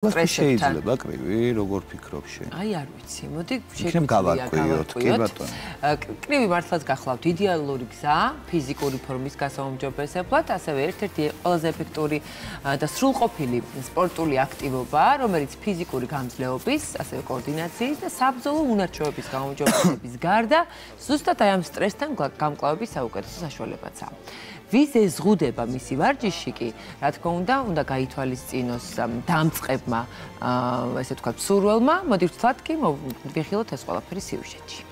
შეიძლება კრივი, როგორ ფიქრობ შენ? აი არ ვიცი, მოდი გავაკვირდეთ, კი ბატონო. კრივი მართლაც გახლავთ იდეალური გზა, ფიზიკური ფორმის გასაუმჯობესებლად, ასევე ერთ-ერთი ყველაზე ეფექტური და სრულყოფილი სპორტული აქტივობა, რომელიც ფიზიკური გამძლეობის, ასევე კოორდინაციის და საბრძოლო უნარჩვევების გაუმჯობესების გარდა, ზუსტად აი ამ სტრესთან გამკლავების საუკეთესო საშუალებაცაა. ვის ეზღუდება მისი ვარჯიში კი, რა თქმა უნდა გაითვალისწინოს დამწყებმა, ესე ვთქვათ, მსურველმა, მოდი ვთქვათ კი, ვიხილოთ ეს ყველაფერი სიუჟეტში.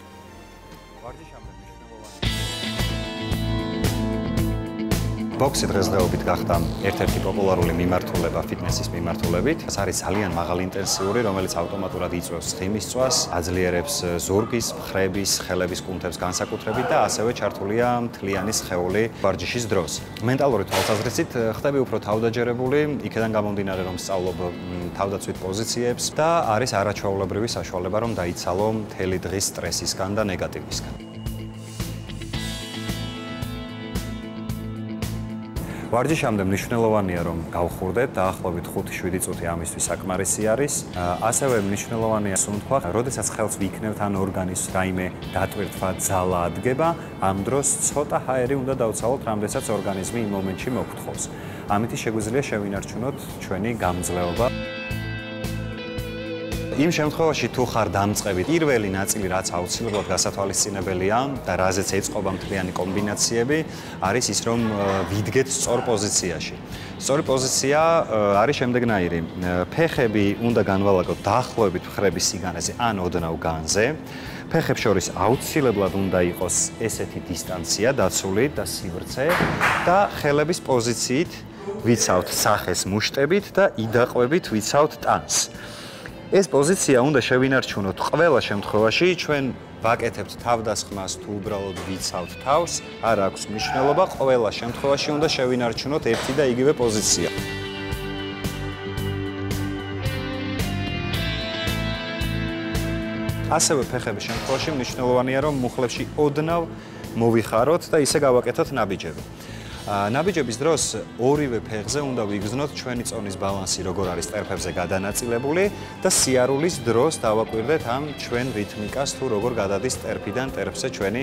ბოქსი დღესდღეობით გახდა ერთ-ერთი პოპულარული მიმართულება ფიტნესის მიმართულებით. ეს არის ძალიან მაღალი ინტენსიური, რომელიც ავტომატურად იწვევს ცხიმის წვას, აძლიერებს ზურგის, მხრების, ხელების კუნთებს განსაკუთრებით და ასევე ჩართულია მთლიანი სხეული ვარჯიშის დროს. მენტალური თვალსაზრისით ხდები უფრო თავდაჯერებული, იქედან გამომდინარე რომ სწავლობ თავდაცვით პოზიციებს და არის არაჩვეულებრივი საშუალება რომ დაიცალო მთელი დღის სტრესისგან და ნეგატივისგან. ვარჯიშამდე მნიშვნელოვანია რომ გავხურდეთ დაახლოებით 5-7 წუთი ამისთვის საკმარისი არის. ასევე მნიშვნელოვანია სუნთქვა, როდესაც ხელს ვიქნევთ ან ორგანიზმს რაიმე დატვირთვა ძალა ადგება, ამ დროს ცოტა ჰაერი უნდა დავცალოთ, რამდენსაც ორგანიზმი იმ მომენტში მოგთხოვს. ამით შეგვიძლია შევინარჩუნოთ ჩვენი გამძლეობა. იმ შემთხვევაში თუ ხარ დამწყები, პირველი ნაწილი რაც აუცილებლად გასათვალისწინებელია და რაზეც ეწყობა მთლიანი კომბინაციები, არის ის რომ ვიდგეთ სწორ პოზიციაში. სწორი პოზიცია არის შემდეგნაირი. ფეხები უნდა განვალაგოთ დაახლოებით მხრების სიგანეზე ან ოდნავ განზე. ფეხებს შორის აუცილებლად უნდა იყოს ესეთი დისტანცია დაცული და სივრცე და ხელების პოზიციით ვიცავთ სახეს მუშტებით და იდაყვებით ვიცავთ ტანს. ეს პოზიცია უნდა შევინარჩუნოთ ყველა შემთხვევაში, ჩვენ ვაკეთებთ თავდასხმას თუ უბრალოდ ვიცავთ თავს, არ აქვს მნიშვნელობა, ყველა შემთხვევაში უნდა შევინარჩუნოთ ერთი და იგივე პოზიცია. ასევე ფეხების შემთხვევაში მნიშვნელოვანია რომ მუხლებში ოდნავ მოვიხაროთ და ისე გავაკეთოთ ნაბიჯები. ნაბიჯების დროს ორივე ფეხზე უნდა ვიგრძნოთ ჩვენი წონის ბალანსი, როგორ არის ტერფებზე გადანაწილებული და სიარულის დროს დავაკვირდეთ ამ ჩვენ რითმიკას თუ როგორ გადადის ტერფიდან ტერფზე ჩვენი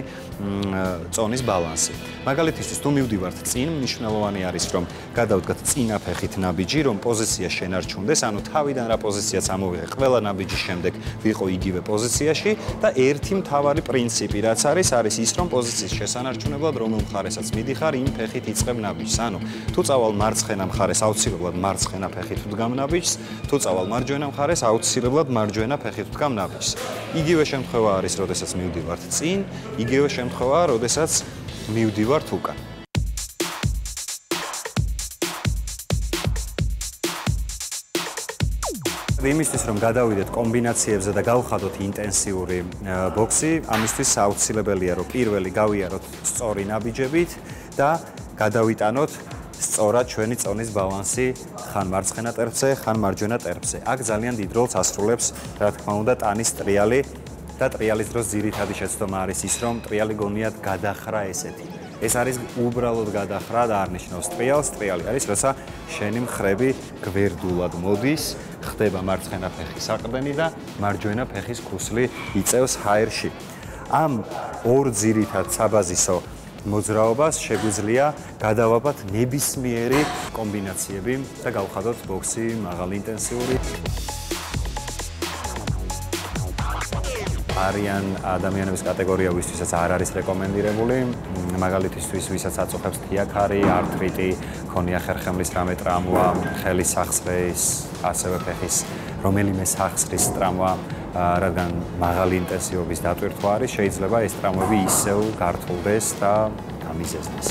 წონის ბალანსი. მაგალითისთვის, თუ მივდივართ წინ, მნიშვნელოვანი არის რომ გადავდგათ წინა ფეხით ნაბიჯი, რომ პოზიცია შენარჩუნდეს, ანუ თავიდან რა პოზიციაც ამოვიღე, ყველა ნაბიჯის შემდეგ ვიყო იგივე პოზიციაში და ერთი მთავარი პრინციპი რაც არის ის რომ პოზიციის შესანარჩუნებლად რომელ მხარესაც მიდიხარ, იმ ფეხით იწყებ ნაბიჯს. ანუ თუ წავალ მარცხენა მხარეს, აუცილებლად მარცხენა ფეხით ვდგამ ნაბიჯს, თუ წავალ მარჯვენა მხარეს, აუცილებლად მარჯვენა ფეხით ვდგამ ნაბიჯს. იგივე შემთხვევა არის, როდესაც მივდივართ წინ, იგივე შემთხვევაა, როდესაც მივდივართ უკან. იმისთვის რომ გადავიდეთ კომბინაციებზე და გავხადოთ ინტენსიური ბოქსი, ამისთვის აუცილებელია რომ პირველი გავიაროთ სწორი ნაბიჯებით და გადავიტანოთ სწორად ჩვენი წონის ბალანსი ხან მარცხენა ტერფზე, ხან მარჯვენა ტერფზე. აქ ძალიან დიდ როლს ასრულებს, რა თქმა უნდა, ტანის ტრიალი და ტრიალის დროს ძირითადი შეცდომა არის ის, რომ ტრიალი გონიათ გადახრა ესეთი. ეს არის უბრალოდ გადახრა და არ ნიშნავს ტრიალს. ტრიალი არის, როცა შენი მხრები გვერდულად მოდის, ხდება მარცხენა ფეხის საყრდენი და მარჯვენა ფეხის ქუსლი იწევს ჰაერში. ამ ორ ძირითად საბაზისო მოძრაობას შეგვიძლია გადავაბათ ნებისმიერი კომბინაციები და გავხადოთ ბოქსი მაღალი ინტენსიური. არიან ადამიანების კატეგორია, ვისთვისაც არ არის რეკომენდირებული, მაგალითისთვის, ვისაც აწუხებს თიაქარი, ართრიტი, ქონია ხერხემლის რამე ტრამვა, ხელის სახსრეს, ასევე ფეხის რომელიმე სახსრის ტრამვა, რადგან მაღალი ინტენსივობის დატვირთვა არის, შეიძლება ეს ტრამვები ისევ გართულდეს და გამიზესდეს.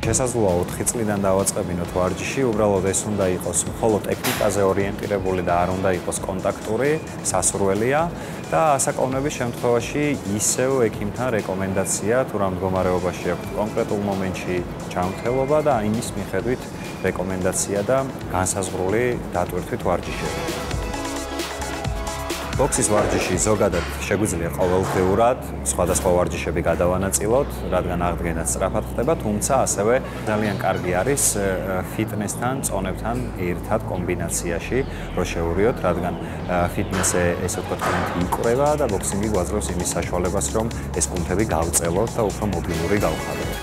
შესაძლოა 4 წლიდან დავაწყებინოთ ვარჯიში, უბრალოდ ეს უნდა იყოს მხოლოდ ტექნიკაზე ორიენტირებული და არ უნდა იყოს კონტაქტური, სასურველია და ასაკოვნების შემთხვევაში ისევ ექიმთან რეკომენდაცია თუ რა მდგომარეობაში აქვს კონკრეტულ მომენტში ჯანმრთელობა და იმის მიხედვით რეკომენდაცია და განსაზღვრული დატვირთვით ვარჯიშები. ბოქსის ვარჯიში ზოგადად შეგვიძლია ყოველდღიურად სხვადასხვა ვარჯიშები გადავანაწილოთ, რადგან აღდგენაც სწრაფად ხდება, თუმცა ასევე ძალიან კარგი არის ფიტნესთან, წონებთან ერთად კომბინაციაში რო შევურიოთ, რადგან ფიტნესი ესე ვთქვათ კუნთი იკვრება და ბოქსინგი გვაძლევს იმის საშუალებას, რომ ეს კუნთები გავწელოთ და უფრო მობილური გავხადოთ.